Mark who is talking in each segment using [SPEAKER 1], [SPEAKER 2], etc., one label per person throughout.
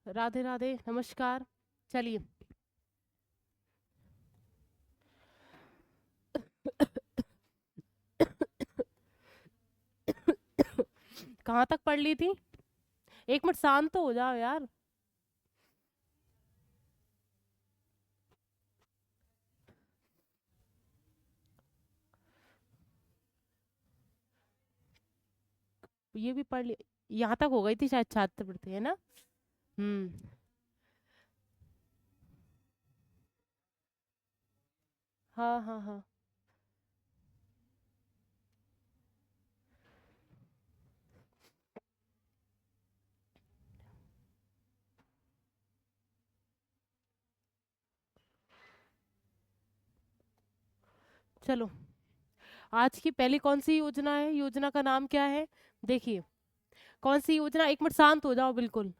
[SPEAKER 1] राधे राधे, नमस्कार। चलिए। कहाँ तक पढ़ ली थी? एक मिनट शांत तो हो जाओ यार। ये भी पढ़ ली। यहाँ तक हो गई थी शायद छात्रवृत्ति, है ना? हम्म। हाँ हाँ हाँ। चलो, आज की पहली कौन सी योजना है? योजना का नाम क्या है? देखिए, कौन सी योजना, एक मिनट शांत हो जाओ बिल्कुल।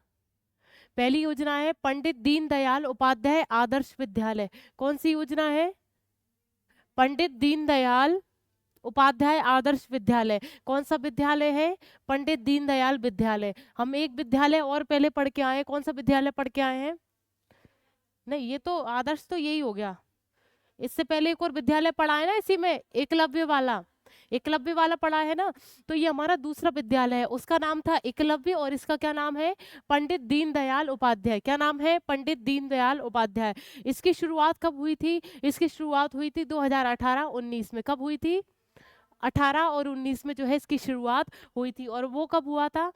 [SPEAKER 1] पहली योजना है पंडित दीनदयाल उपाध्याय आदर्श विद्यालय। कौन सी योजना है? पंडित दीनदयाल उपाध्याय आदर्श विद्यालय। कौन सा विद्यालय है? पंडित दीनदयाल विद्यालय। हम एक विद्यालय और पहले पढ़ के आए हैं। कौन सा विद्यालय पढ़ के आए हैं? नहीं, ये तो आदर्श तो यही हो गया। इससे पहले एक और विद्यालय पढ़ा है ना इसी में, एकलव्य वाला। एकलव्य वाला पढ़ा है ना? तो ये हमारा दूसरा विद्यालय है, उसका नाम था एकलव्य, और इसका क्या नाम है? पंडित दीनदयाल उपाध्याय। क्या नाम है? पंडित दीनदयाल उपाध्याय। इसकी शुरुआत कब हुई थी? इसकी शुरुआत हुई थी 2018-19 में। कब हुई थी? 18 और 19 में जो है इसकी शुरुआत हुई थी। और वो कब हुआ था?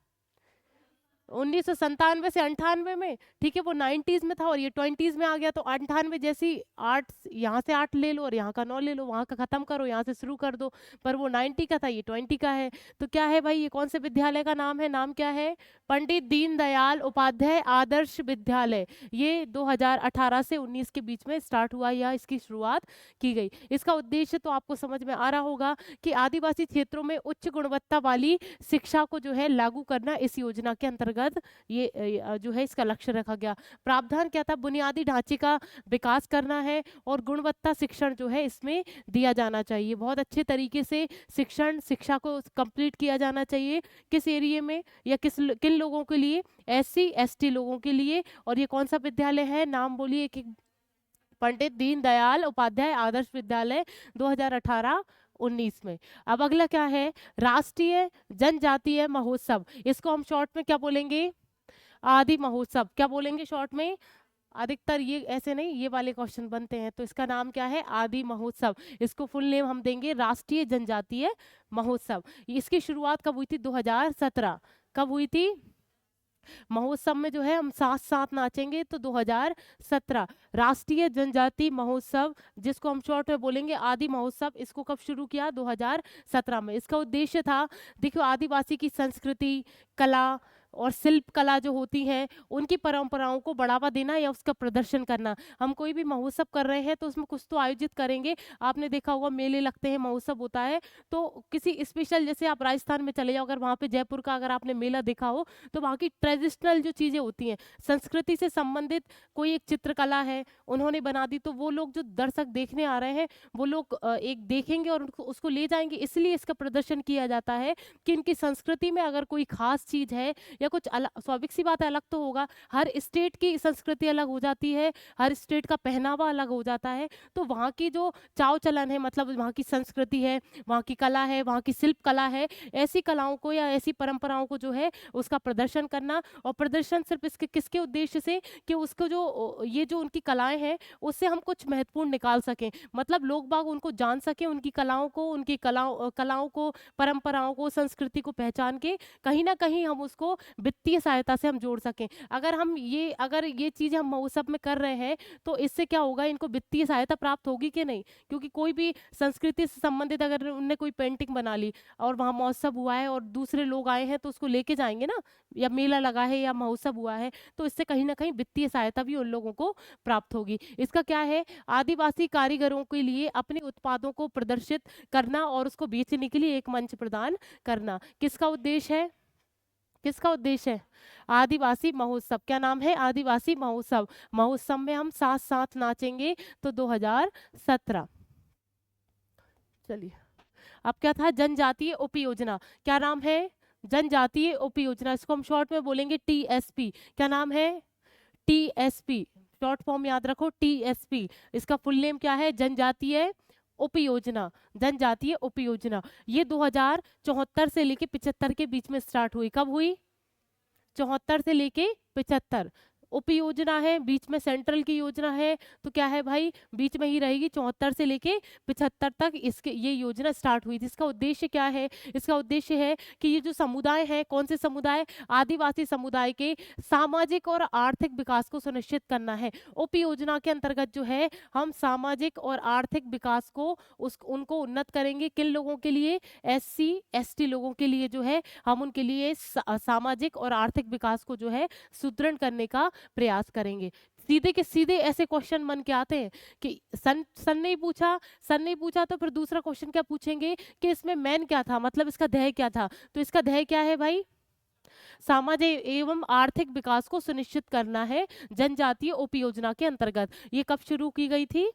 [SPEAKER 1] 1997 से 98 में। ठीक है, वो 90s में था और ये 20s में आ गया, तो 98 जैसी 8, यहाँ से 8 ले लो और यहाँ का 9 ले लो, वहाँ का खत्म करो, यहाँ से शुरू कर दो। पर वो 90 का था, ये 20 का है। तो क्या है भाई, ये कौन से विद्यालय का नाम है? नाम क्या है? पंडित दीनदयाल उपाध्याय आदर्श विद्यालय। ये 2018 से 19 के बीच में स्टार्ट हुआ या इसकी शुरुआत की गई। इसका उद्देश्य तो आपको समझ में आ रहा होगा कि आदिवासी क्षेत्रों में उच्च गुणवत्ता वाली शिक्षा को जो है लागू करना इस योजना के अंतर्गत ये जो है इसका लक्ष्य रखा गया। प्रावधान क्या था? बुनियादी ढांचे का विकास करना है और गुणवत्ता शिक्षण जो है इसमें दिया जाना चाहिए। बहुत अच्छे तरीके से शिक्षा को कंप्लीट किया जाना चाहिए। किस एरिया में या किन लोगों के लिए? SC ST लोगों के लिए। और ये कौन सा विद्यालय है? नाम बोलिए एक एक। पंडित दीनदयाल उपाध्याय आदर्श विद्यालय, 2018-19 में। अब अगला क्या है? राष्ट्रीय जनजातीय महोत्सव। इसको हम शॉर्ट में क्या बोलेंगे? आदि महोत्सव। क्या बोलेंगे शॉर्ट में? अधिकतर ये ऐसे नहीं, ये वाले क्वेश्चन बनते हैं, तो इसका नाम क्या है? आदि महोत्सव। इसको फुल नेम हम देंगे राष्ट्रीय जनजातीय महोत्सव। इसकी शुरुआत कब हुई थी? 2017। कब हुई थी? महोत्सव में जो है हम साथ साथ नाचेंगे, तो 2017 राष्ट्रीय जनजाति महोत्सव, जिसको हम शॉर्ट में बोलेंगे आदि महोत्सव। इसको कब शुरू किया? 2017 में। इसका उद्देश्य था, देखो, आदिवासी की संस्कृति, कला और शिल्प कला जो होती हैं, उनकी परंपराओं को बढ़ावा देना या उसका प्रदर्शन करना। हम कोई भी महोत्सव कर रहे हैं तो उसमें कुछ तो आयोजित करेंगे। आपने देखा होगा, मेले लगते हैं, महोत्सव होता है, तो किसी स्पेशल, जैसे आप राजस्थान में चले जाओ, अगर वहाँ पे जयपुर का अगर आपने मेला देखा हो, तो वहाँ की ट्रेडिशनल जो चीज़ें होती हैं, संस्कृति से संबंधित, कोई एक चित्रकला है, उन्होंने बना दी, तो वो लोग जो दर्शक देखने आ रहे हैं, वो लोग एक देखेंगे और उनको उसको ले जाएंगे। इसलिए इसका प्रदर्शन किया जाता है कि इनकी संस्कृति में अगर कोई खास चीज़ है या कुछ अलग, स्वाभाविक सी बात है, अलग तो होगा। हर स्टेट की संस्कृति अलग हो जाती है, हर स्टेट का पहनावा अलग हो जाता है। तो वहाँ की जो चाव चलन है, मतलब वहाँ की संस्कृति है, वहाँ की कला है, वहाँ की शिल्प कला है, ऐसी कलाओं को या ऐसी परंपराओं को जो है उसका प्रदर्शन करना। और प्रदर्शन सिर्फ इसके किसके उद्देश्य से? कि उसको जो ये जो उनकी कलाएं हैं, उससे हम कुछ महत्वपूर्ण निकाल सकें, मतलब लोग बाग उनको जान सकें, उनकी कलाओं को, उनकी कलाओं को, परंपराओं को, संस्कृति को पहचान के कहीं ना कहीं हम उसको वित्तीय सहायता से हम जोड़ सकें। अगर ये चीज़ हम महोत्सव में कर रहे हैं, तो इससे क्या होगा? इनको वित्तीय सहायता प्राप्त होगी कि नहीं? क्योंकि कोई भी संस्कृति से संबंधित अगर उनने कोई पेंटिंग बना ली और वहाँ महोत्सव हुआ है और दूसरे लोग आए हैं, तो उसको लेके जाएंगे ना, या मेला लगा है या महोत्सव हुआ है, तो इससे कहीं ना कहीं वित्तीय सहायता भी उन लोगों को प्राप्त होगी। इसका क्या है? आदिवासी कारीगरों के लिए अपने उत्पादों को प्रदर्शित करना और उसको बेचने के लिए एक मंच प्रदान करना। किसका उद्देश्य है? किसका उद्देश्य है? आदिवासी महोत्सव। क्या नाम है? आदिवासी महोत्सव। महोत्सव में हम साथ साथ नाचेंगे, तो 2017। चलिए, अब क्या था? जनजातीय उपयोजना। क्या नाम है? जनजातीय उपयोजना। इसको हम शॉर्ट में बोलेंगे TSP। क्या नाम है? TSP, शॉर्ट फॉर्म याद रखो TSP, इसका फुल नेम क्या है? जनजातीय उपयोजना, जनजातीय उपयोजना। ये 2074 से लेके 75 के बीच में स्टार्ट हुई। कब हुई? 74 से लेके 75। उपयोजना है, बीच में सेंट्रल की योजना है, तो क्या है भाई, बीच में ही रहेगी। 74 से लेके 75 तक इसके ये योजना स्टार्ट हुई थी। इसका उद्देश्य क्या है? इसका उद्देश्य है कि ये जो समुदाय है, कौन से समुदाय? आदिवासी समुदाय के सामाजिक और आर्थिक विकास को सुनिश्चित करना है। उप योजना के अंतर्गत जो है हम सामाजिक और आर्थिक विकास को उनको उन्नत करेंगे। किन लोगों के लिए? SC ST लोगों के लिए जो है हम उनके लिए सामाजिक और आर्थिक विकास को जो है सुदृढ़ करने का प्रयास करेंगे। सीधे के सीधे ऐसे क्वेश्चन मन के आते हैं कि सन नहीं पूछा तो फिर दूसरा क्वेश्चन क्या पूछेंगे कि इसमें मेन क्या था, मतलब इसका ध्येय क्या था? तो इसका ध्येय क्या है भाई? सामाजिक एवं आर्थिक विकास को सुनिश्चित करना है जनजातीय उपयोजना के अंतर्गत। ये कब शुरू की गई थी?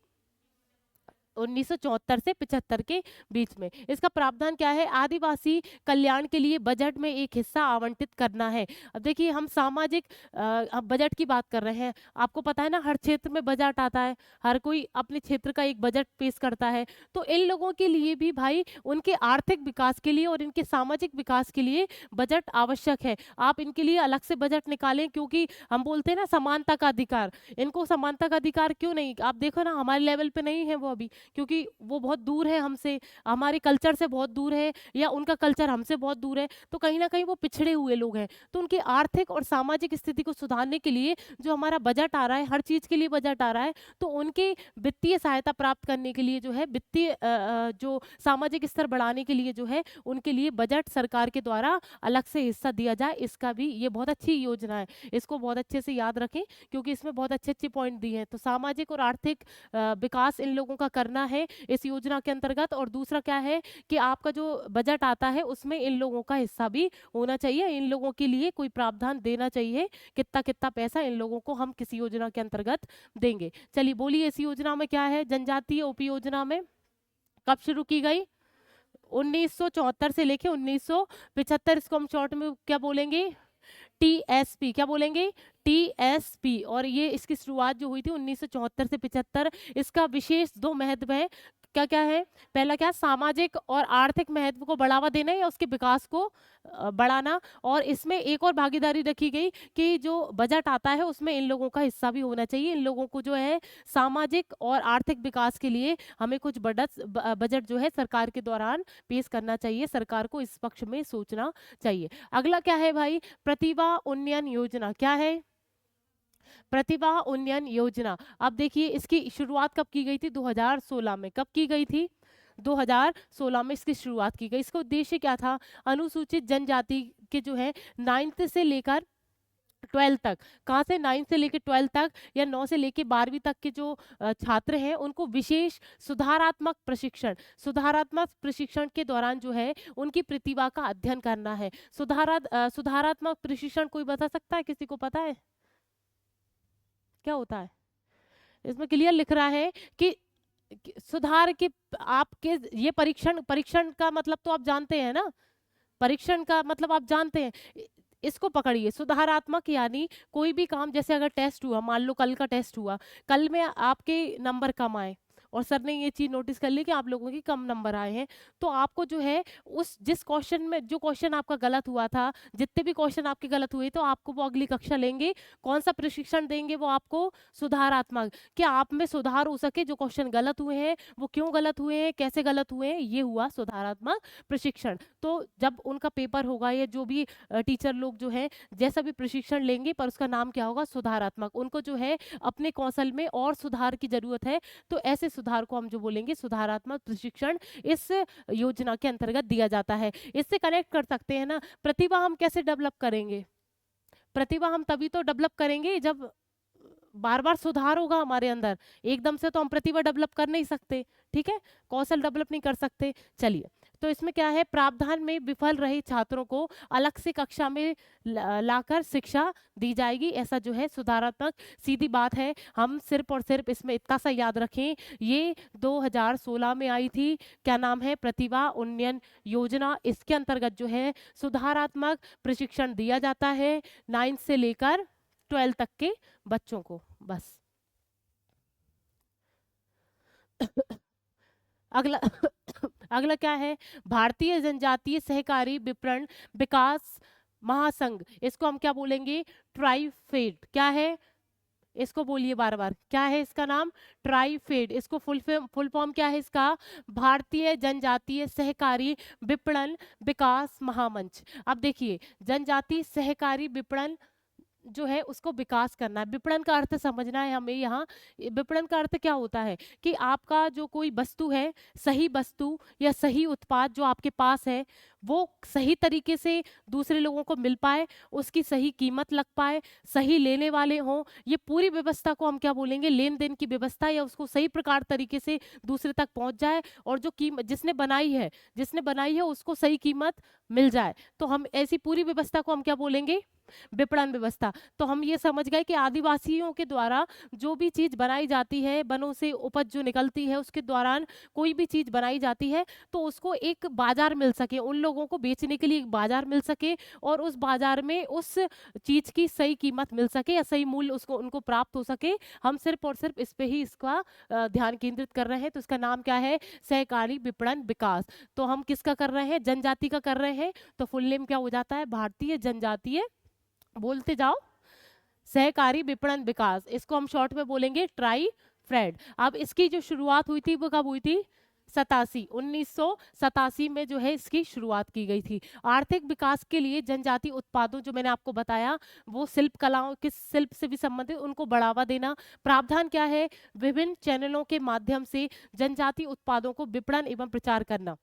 [SPEAKER 1] 1974 से 75 के बीच में। इसका प्रावधान क्या है? आदिवासी कल्याण के लिए बजट में एक हिस्सा आवंटित करना है। अब देखिए हम सामाजिक अब बजट की बात कर रहे हैं। आपको पता है ना, हर क्षेत्र में बजट आता है, हर कोई अपने क्षेत्र का एक बजट पेश करता है। तो इन लोगों के लिए भी भाई उनके आर्थिक विकास के लिए और इनके सामाजिक विकास के लिए बजट आवश्यक है। आप इनके लिए अलग से बजट निकालें, क्योंकि हम बोलते हैं ना समानता का अधिकार। इनको समानता का अधिकार क्यों नहीं? आप देखो ना, हमारे लेवल पे नहीं है वो अभी, क्योंकि वो बहुत दूर है हमसे, हमारे कल्चर से बहुत दूर है, या उनका कल्चर हमसे बहुत दूर है। तो कहीं ना कहीं वो पिछड़े हुए लोग हैं। तो उनकी आर्थिक और सामाजिक स्थिति को सुधारने के लिए जो हमारा बजट आ रहा है, हर चीज़ के लिए बजट आ रहा है, तो उनकी वित्तीय सहायता प्राप्त करने के लिए जो है वित्तीय जो सामाजिक स्तर बढ़ाने के लिए जो है उनके लिए बजट सरकार के द्वारा अलग से हिस्सा दिया जाए। इसका भी ये बहुत अच्छी योजना है, इसको बहुत अच्छे से याद रखें, क्योंकि इसमें बहुत अच्छे अच्छे पॉइंट दिए हैं। तो सामाजिक और आर्थिक विकास इन लोगों का करना है इस योजना के अंतर्गत। और दूसरा क्या है कि आपका जो बजट आता है उसमें इन लोगों का हिस्सा भी होना चाहिए। इन लोगों के लिए कोई प्रावधान देना चाहिए, कितना कितना पैसा इन लोगों को हम किसी योजना के अंतर्गत देंगे। चलिए बोलिए, इस योजना में क्या है? जनजातीय उपयोजना में कब शुरू की गई? 1974 से लेके 1975। इसको हम शॉर्ट में क्या बोलेंगे? TSP। क्या बोलेंगे? TSP। और ये इसकी शुरुआत जो हुई थी 1974 से 75। इसका विशेष 2 महत्व है। क्या क्या है? पहला क्या? सामाजिक और आर्थिक महत्व को बढ़ावा देना या उसके विकास को बढ़ाना। और इसमें एक और भागीदारी रखी गई कि जो बजट आता है उसमें इन लोगों का हिस्सा भी होना चाहिए। इन लोगों को जो है सामाजिक और आर्थिक विकास के लिए हमें कुछ बजट जो है सरकार के दौरान पेश करना चाहिए। सरकार को इस पक्ष में सोचना चाहिए। अगला क्या है भाई? प्रतिभा उन्नयन योजना। क्या है? प्रतिभा उन्नयन योजना। अब देखिए इसकी शुरुआत कब की गई थी? 2016 में। कब की गई थी? 2016 में इसकी शुरुआत की गई। इसका उद्देश्य क्या था? अनुसूचित जनजाति के जो है 9th से लेकर 12 तक, कहाँ से? 9 से लेकर 12 तक या 9 से लेकर 12वीं तक के जो छात्र हैं उनको विशेष सुधारात्मक प्रशिक्षण के दौरान जो है उनकी प्रतिभा का अध्ययन करना है। सुधारात्मक प्रशिक्षण कोई बता सकता है? किसी को पता है क्या होता है? इसमें क्लियर लिख रहा है कि सुधार के आपके ये परीक्षण का मतलब तो आप जानते हैं ना, परीक्षण का मतलब आप जानते हैं। इसको पकड़िए, सुधारात्मक यानी कोई भी काम, जैसे अगर टेस्ट हुआ, मान लो कल का टेस्ट हुआ, कल में आपके नंबर कम आए और सर ने ये चीज नोटिस कर ली कि आप लोगों के कम नंबर आए हैं, तो आपको जो है उस जिस क्वेश्चन में जो क्वेश्चन आपका गलत हुआ था, जितने भी क्वेश्चन आपके गलत हुए, तो आपको वो अगली कक्षा लेंगे। कौन सा प्रशिक्षण देंगे वो आपको? सुधारात्मक। कि आप में सुधार हो सके, जो क्वेश्चन गलत हुए हैं वो क्यों गलत हुए हैं, कैसे गलत हुए हैं, ये हुआ सुधारात्मक प्रशिक्षण। तो जब उनका पेपर होगा या जो भी टीचर लोग जो है जैसा भी प्रशिक्षण लेंगे, पर उसका नाम क्या होगा? सुधारात्मक। उनको जो है अपने कौशल में और सुधार की जरूरत है, तो ऐसे सुधार को हम जो बोलेंगे सुधारात्मक प्रशिक्षण इस योजना के अंतर्गत दिया जाता है। इससे कनेक्ट कर सकते हैं ना, प्रतिभा हम कैसे डेवलप करेंगे? प्रतिभा हम तभी तो डेवलप करेंगे जब बार बार सुधार होगा हमारे अंदर। एकदम से तो हम प्रतिभा डेवलप कर नहीं सकते, ठीक है, कौशल डेवलप नहीं कर सकते। चलिए, तो इसमें क्या है? प्रावधान में विफल रहे छात्रों को अलग से कक्षा में लाकर शिक्षा दी जाएगी। ऐसा जो है सुधारात्मक, सीधी बात है। हम सिर्फ और सिर्फ इसमें इतना सा याद रखें, ये 2016 में आई थी। क्या नाम है? प्रतिभा उन्नयन योजना। इसके अंतर्गत जो है सुधारात्मक प्रशिक्षण दिया जाता है 9 से लेकर 12 तक के बच्चों को बस। अगला अगला क्या है, भारतीय जनजातीय सहकारी विपणन विकास महासंघ, इसको हम क्या बोलेंगे, ट्राइफेड। क्या है, इसको बोलिए बार बार, क्या है इसका नाम, ट्राइफेड। इसको फुल फॉर्म क्या है इसका, भारतीय जनजातीय सहकारी विपणन विकास महामंच। अब देखिए, जनजातीय सहकारी विपणन जो है उसको विकास करना है, विपणन का अर्थ समझना है हमें यहाँ। विपणन का अर्थ क्या होता है कि आपका जो कोई वस्तु है, सही वस्तु या सही उत्पाद जो आपके पास है, वो सही तरीके से दूसरे लोगों को मिल पाए, उसकी सही कीमत लग पाए, सही लेने वाले हों, ये पूरी व्यवस्था को हम क्या बोलेंगे, लेन देन की व्यवस्था, या उसको सही प्रकार तरीके से दूसरे तक पहुंच जाए, और जो कीमत जिसने बनाई है उसको सही कीमत मिल जाए। तो हम ऐसी पूरी व्यवस्था को हम क्या बोलेंगे, विपणन व्यवस्था। तो हम ये समझ गए कि आदिवासियों के द्वारा जो भी चीज बनाई जाती है, वनों से उपज जो निकलती है उसके दौरान कोई भी चीज बनाई जाती है, तो उसको एक बाजार मिल सके, उन लोगों को बेचने के लिए एक बाजार मिल सके, और उस बाजार में उस चीज की सही कीमत मिल सके या सही मूल्य उसको उनको प्राप्त हो सके। हम सिर्फ और सिर्फ इस पे ही इसका ध्यान केंद्रित कर रहे हैं। तो इसका नाम क्या है, सहकारी विपणन विकास। तो हम किसका कर रहे हैं, जनजाति का कर रहे हैं। तो फुल नेम क्या हो जाता है, भारतीय जनजातीय, बोलते जाओ, सहकारी विपणन विकास। इसको हम शॉर्ट में बोलेंगे ट्राई फ्रेड। अब इसकी जो शुरुआत हुई थी वो कब हुई थी, 1987 में जो है इसकी शुरुआत की गई थी। आर्थिक विकास के लिए जनजाति उत्पादों जो मैंने आपको बताया, वो शिल्प कलाओं के शिल्प से भी संबंधित, उनको बढ़ावा देना। प्रावधान क्या है, विभिन्न चैनलों के माध्यम से जनजाति उत्पादों को विपणन एवं प्रचार करना।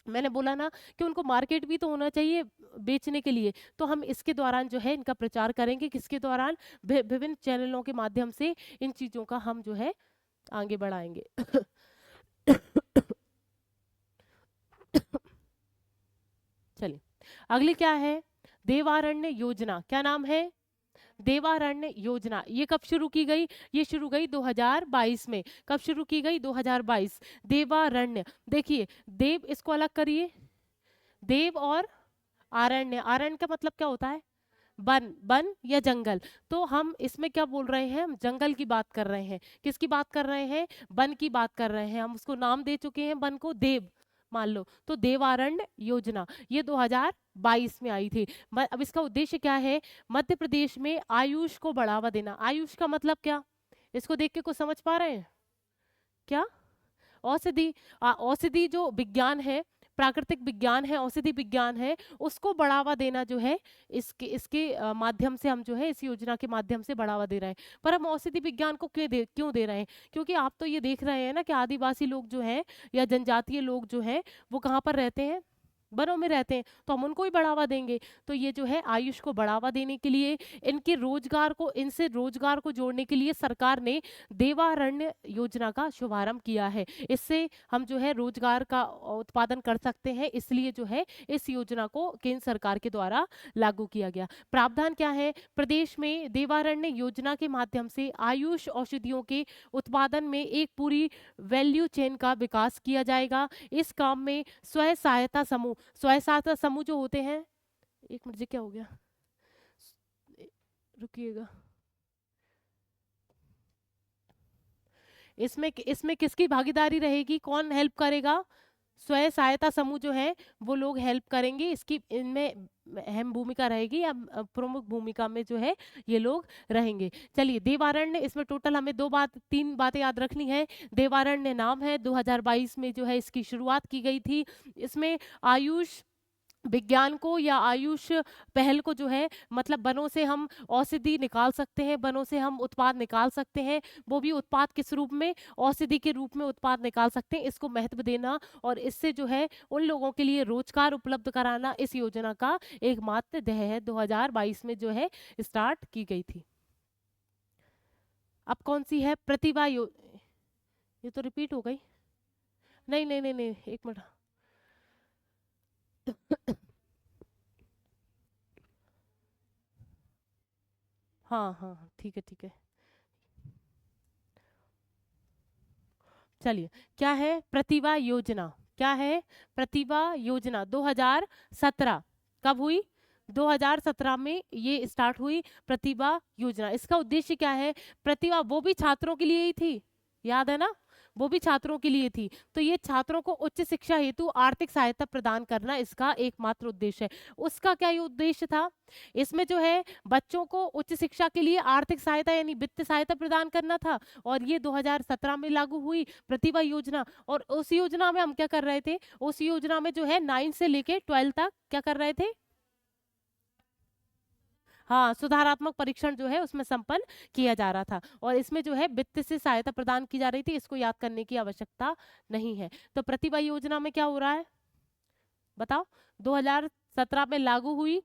[SPEAKER 1] मैंने बोला ना कि उनको मार्केट भी तो होना चाहिए बेचने के लिए, तो हम इसके दौरान जो है इनका प्रचार करेंगे, किसके दौरान, विभिन्न चैनलों के माध्यम से इन चीजों का हम जो है आगे बढ़ाएंगे। चलिए, अगली क्या है, देवारण्य योजना। क्या नाम है, देवारण्य योजना। ये कब शुरू की गई, ये शुरू गई 2022 में। कब शुरू की गई, 2022। देवारण्य, देखिए देव, इसको अलग करिए, देव और आरण्य। आरण्य का मतलब क्या होता है, वन, वन या जंगल। तो हम इसमें क्या बोल रहे हैं, हम जंगल की बात कर रहे हैं, किसकी बात कर रहे हैं, वन की बात कर रहे हैं। हम उसको नाम दे चुके हैं वन को, देव मान लो। तो देवारण्य योजना ये 2022 में आई थी। अब इसका उद्देश्य क्या है, मध्य प्रदेश में आयुष को बढ़ावा देना। आयुष का मतलब क्या, इसको देख के कुछ समझ पा रहे हैं क्या, औषधि। औषधि जो विज्ञान है, प्राकृतिक विज्ञान है, औषधि विज्ञान है, उसको बढ़ावा देना जो है, इसके इसके माध्यम से हम जो है इस योजना के माध्यम से बढ़ावा दे रहे हैं। पर हम औषधि विज्ञान को क्यों दे रहे हैं, क्योंकि आप तो ये देख रहे हैं ना कि आदिवासी लोग जो हैं या जनजातीय लोग जो हैं वो कहाँ पर रहते हैं, वनों में रहते हैं, तो हम उनको ही बढ़ावा देंगे। तो ये जो है आयुष को बढ़ावा देने के लिए, इनके रोजगार को, इनसे रोजगार को जोड़ने के लिए सरकार ने देवारण्य योजना का शुभारंभ किया है। इससे हम जो है रोजगार का उत्पादन कर सकते हैं, इसलिए जो है इस योजना को केंद्र सरकार के द्वारा लागू किया गया। प्रावधान क्या है, प्रदेश में देवारण्य योजना के माध्यम से आयुष औषधियों के उत्पादन में एक पूरी वैल्यू चेन का विकास किया जाएगा। इस काम में स्वयं सहायता समूह, स्वयं सहायता समूह जो होते हैं, एक मिनट जी क्या हो गया, रुकिएगा, इसमें इसमें किसकी भागीदारी रहेगी, कौन हेल्प करेगा, स्वयं सहायता समूह जो है वो लोग हेल्प करेंगे। इसकी इनमें अहम भूमिका रहेगी या प्रमुख भूमिका में जो है ये लोग रहेंगे। चलिए, देवारण्य, इसमें टोटल हमें तीन बातें याद रखनी है। देवारण्य नाम है, 2022 में जो है इसकी शुरुआत की गई थी। इसमें आयुष विज्ञान को या आयुष पहल को जो है, मतलब वनों से हम औषधि निकाल सकते हैं, वनों से हम उत्पाद निकाल सकते हैं, वो भी उत्पाद किस रूप में, औषधि के रूप में उत्पाद निकाल सकते हैं, इसको महत्व देना और इससे जो है उन लोगों के लिए रोजगार उपलब्ध कराना इस योजना का एकमात्र ध्येय है। 2022 में जो है स्टार्ट की गई थी। अब कौन सी है, प्रतिभा ये तो रिपीट हो गई, नहीं नहीं नहीं नहीं, एक मिनट। हाँ हाँ हाँ, ठीक है ठीक है। चलिए, क्या है प्रतिभा योजना, क्या है प्रतिभा योजना, 2017 कब हुई, 2017 में ये स्टार्ट हुई प्रतिभा योजना। इसका उद्देश्य क्या है? प्रतिभा वो भी छात्रों के लिए ही थी, याद है ना, वो भी छात्रों के लिए थी। तो ये छात्रों को उच्च शिक्षा हेतु आर्थिक सहायता प्रदान करना इसका एकमात्र उद्देश्य है। उसका क्या ये उद्देश्य था? इसमें जो है बच्चों को उच्च शिक्षा के लिए आर्थिक सहायता यानी वित्त सहायता प्रदान करना था, और ये 2017 में लागू हुई प्रतिभा योजना। और उस योजना में हम क्या कर रहे थे? उस योजना में जो है 9 से लेके 12 तक क्या कर रहे थे? हाँ, सुधारात्मक परीक्षण जो है उसमें संपन्न किया जा रहा था, और इसमें जो है वित्त से सहायता प्रदान की जा रही थी। इसको याद करने की आवश्यकता नहीं है। तो प्रतिभा योजना में क्या हो रहा है बताओ? 2017 में लागू हुई,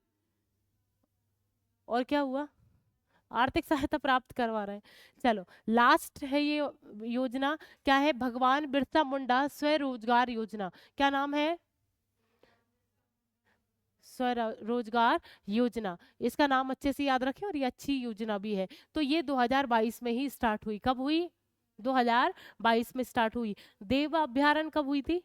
[SPEAKER 1] और क्या हुआ? आर्थिक सहायता प्राप्त करवा रहे हैं। चलो, लास्ट है ये योजना, क्या है? भगवान बिरसा मुंडा स्वरोजगार योजना। क्या नाम है? स्वरोजगार योजना। इसका नाम अच्छे से याद रखें, और ये अच्छी योजना भी है। तो ये 2022 में ही स्टार्ट हुई। कब हुई? 2022 में स्टार्ट हुई। देव अभ्यारण कब हुई थी?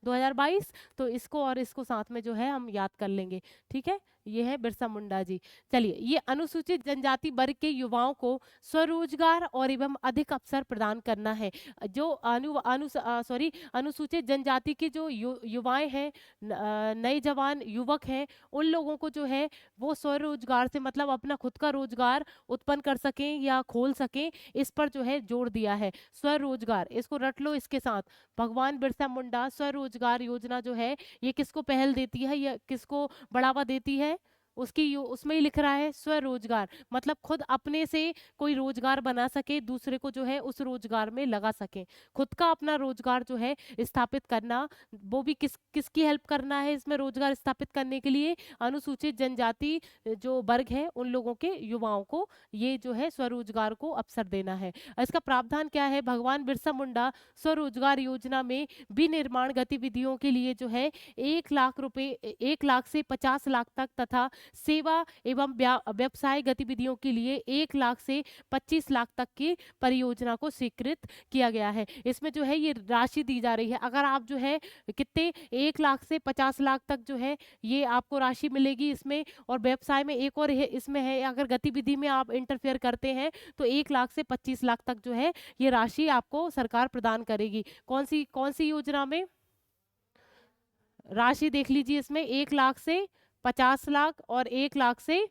[SPEAKER 1] 2022। तो इसको और इसको साथ में जो है हम याद कर लेंगे। ठीक है, ये है बिरसा मुंडा जी। चलिए, ये अनुसूचित जनजाति वर्ग के युवाओं को स्वरोजगार और एवं अधिक अवसर प्रदान करना है। जो सॉरी, अनुसूचित जनजाति के जो युवाएं हैं, नए जवान युवक हैं, उन लोगों को जो है वो स्वरोजगार से मतलब अपना खुद का रोजगार उत्पन्न कर सकें या खोल सकें, इस पर जो है जोर दिया है। स्वरोजगार, इसको रट लो इसके साथ। भगवान बिरसा मुंडा स्वरोजगार योजना जो है, ये किसको पहल देती है, ये किसको बढ़ावा देती है? उसमें ही लिख रहा है स्वरोजगार, मतलब खुद अपने से कोई रोजगार बना सके, दूसरे को जो है उस रोजगार में लगा सके। खुद का अपना रोजगार जो है स्थापित करना, वो भी किसकी हेल्प करना है इसमें रोजगार स्थापित करने के लिए? अनुसूचित जनजाति जो वर्ग है उन लोगों के युवाओं को ये जो है स्वरोजगार को अवसर देना है। इसका प्रावधान क्या है? भगवान बिरसा मुंडा स्वरोजगार योजना में विनिर्माण गतिविधियों के लिए जो है 1 लाख रुपए, 1 लाख से 50 लाख तक, तथा सेवा एवं व्यवसाय गतिविधियों के लिए 1 लाख से 25 लाख तक की परियोजना को स्वीकृत किया गया है। इसमें जो है ये राशि दी जा रही है। अगर आप जो है कितने 1 लाख से 50 लाख तक जो है ये आपको राशि मिलेगी इसमें। और व्यवसाय में एक और है, इसमें है अगर गतिविधि में आप इंटरफेयर करते हैं तो 1 लाख से 25 लाख तक जो है ये राशि आपको सरकार प्रदान करेगी। कौन सी योजना में? राशि देख लीजिए, इसमें 1 लाख से 50 लाख और 1 लाख से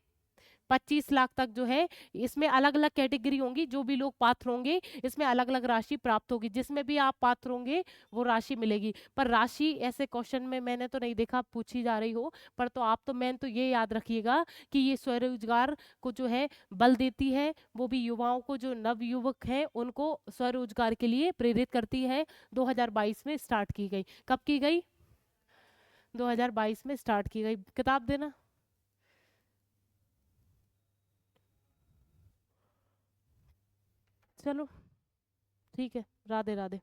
[SPEAKER 1] 25 लाख तक जो है, इसमें अलग अलग कैटेगरी होंगी। जो भी लोग पात्र होंगे इसमें अलग अलग राशि प्राप्त होगी। जिसमें भी आप पात्र होंगे वो राशि मिलेगी। पर राशि ऐसे क्वेश्चन में मैंने तो नहीं देखा पूछी जा रही हो। पर तो आप तो मेन तो ये याद रखिएगा कि ये स्वरोजगार को जो है बल देती है, वो भी युवाओं को, जो नव युवक हैं उनको स्वरोजगार के लिए प्रेरित करती है। 2022 में स्टार्ट की गई। कब की गई? 2022 में स्टार्ट की गई। किताब देना। चलो, ठीक है, राधे राधे।